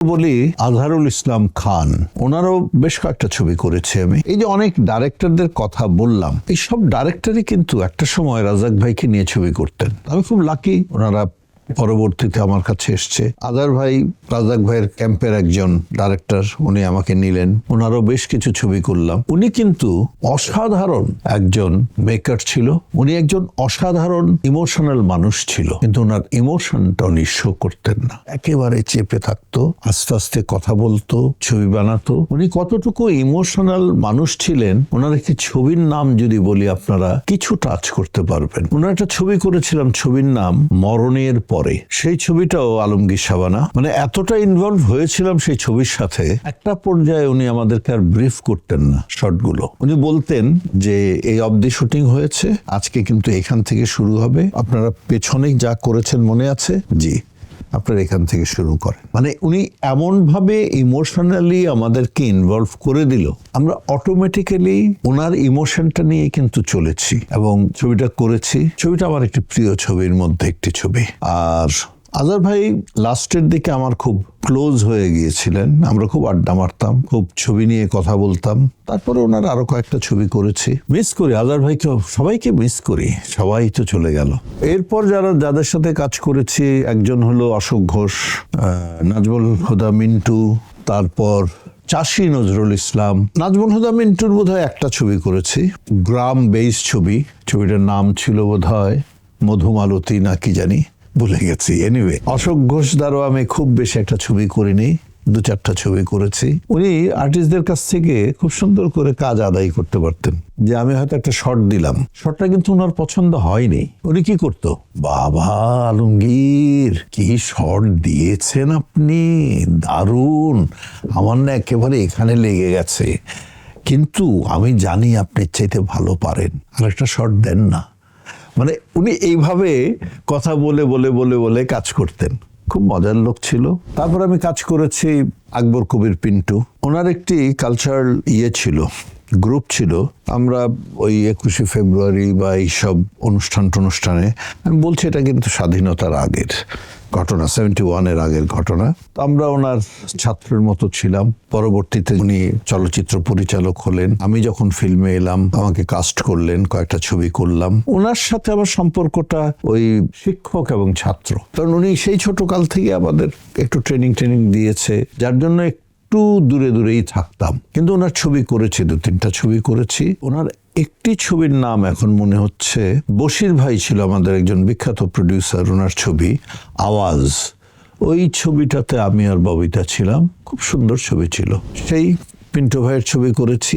বলি আজহারুল ইসলাম খান, ওনারও বেশ কয়েকটা ছবি করেছি আমি। এই যে অনেক ডাইরেক্টরদের কথা বললাম, এই সব ডাইরেক্টরই কিন্তু একটা সময় রাজাক ভাইকে নিয়ে ছবি করতেন। আমি খুব লাকি, ওনারা পরবর্তীতে আমার কাছে এসছে। আজহার ভাই রাজাক ভাইয়ের ক্যাম্পের একজন ডাইরেক্টর, উনি আমাকে নিলেন, ওনারও বেশ কিছু ছবি করলাম। উনি কিন্তু অসাধারণ একজন মেকার ছিল, উনি একজন অসাধারণ ইমোশনাল মানুষ ছিল, কিন্তু ওনার ইমোশনটা উনি শো করতেন না, একেবারে চেপে থাকতো, আস্তে আস্তে কথা বলতো, ছবি বানাতো। উনি কতটুকু ইমোশনাল মানুষ ছিলেন, ওনার একটি ছবির নাম যদি বলি আপনারা কিছু টাচ করতে পারবেন। ওনার একটা ছবি করেছিলাম, ছবির নাম মরণের পরে। সেই ছবিটাও আলমগীর শাবানা, মানে এতটা ইনভলভ হয়েছিলাম সেই ছবির সাথে। একটা পর্যায়ে উনি আমাদেরকে আর ব্রিফ করতেন না শর্টগুলো, উনি বলতেন যে এই অবধি শুটিং হয়েছে, আজকে কিন্তু এখান থেকে শুরু হবে, আপনারা পেছনে যা করেছেন মনে আছে? জি, আপনারা এখান থেকে শুরু করেন। মানে উনি এমন ভাবে ইমোশনালি আমাদেরকে ইনভলভ করে দিল, আমরা অটোমেটিক্যালি ওনার ইমোশনটা নিয়ে কিন্তু চলেছি এবং ছবিটা করেছি। ছবিটা আমার একটি প্রিয় ছবির মধ্যে একটি ছবি। আর আজহার ভাই লাস্টের দিকে আমার খুব ক্লোজ হয়ে গিয়েছিলেন, আমরা খুব আড্ডা মারতাম, খুব ছবি নিয়ে কথা বলতাম। তারপরে ওনার আরো কয়েকটা ছবি করেছি। মিস করি আজহার ভাইকে, সবাইকে মিস করি, সবাই তো চলে গেল। এরপর যাদের সাথে কাজ করেছি, একজন হলো অশোক ঘোষ, নাজমুল হুদা মিন্টু, তারপর চাষী নজরুল ইসলাম। নাজমুল হুদা মিন্টুর বোধহয় একটা ছবি করেছি, গ্রাম বেস ছবি, ছবিটার নাম ছিল বোধহয় মধুমালতী না কি জানি, ভুলে গেছি। এনিওয়ে, অশোক ঘোষ দ্বারাও আমি খুব বেশি একটা ছবি করিনি, 2-4টা ছবি করেছি। উনি আর্টিস্টদের কাছ থেকে খুব সুন্দর করে কাজ আদায় করতে পারতেন, যে আমি হয়তো একটা শর্ট দিলাম, শর্টটা কিন্তু ওনার পছন্দ হয়নি, উনি কি করতো, বাবা আলমগীর কি শর্ট দিয়েছেন আপনি, দারুণ, আমার না একেবারে এখানে লেগে গেছে, কিন্তু আমি জানি আপনি চাইতে ভালো পারেন, আর একটা শর্ট দেন না। মানে উনি এইভাবে কথা বলে বলে বলে বলে কাজ করতেন, খুব মজার লোক ছিল। তারপর আমি কাজ করেছি আকবর কবির পিন্টু, ওনার একটি কালচারাল ছিল, গ্রুপ ছিল। আমরা ওই 21শে ফেব্রুয়ারি বা এইসব অনুষ্ঠানে, আমি বলছি এটা কিন্তু স্বাধীনতার আগের ঘটনা, 71-এর আগের ঘটনা। তো আমরা ওনার ছাত্রের মতো ছিলাম। পরবর্তীতে উনি চলচ্চিত্র পরিচালক হলেন, আমি যখন ফিল্মে এলাম আমাকে কাস্ট করলেন, কয়েকটা ছবি করলাম। ওনার সাথে আমার সম্পর্কটা ওই শিক্ষক এবং ছাত্র, কারণ উনি সেই ছোটকাল থেকে আমাদের একটু ট্রেনিং দিয়েছে, যার জন্য একটু দূরে দূরেই থাকতাম। কিন্তু ওনার ছবি করেছি, 2-3টা ছবি করেছি। ওনার একটি ছবির নাম এখন মনে হচ্ছে, বশির ভাই ছিল আমাদের একজন বিখ্যাত প্রডিউসার, ওনার ছবি আওয়াজ, ওই ছবিটাতে আমি আর ববিতা ছিলাম, খুব সুন্দর ছবি ছিল। সেই পিন্টু ভাইয়ের ছবি করেছি।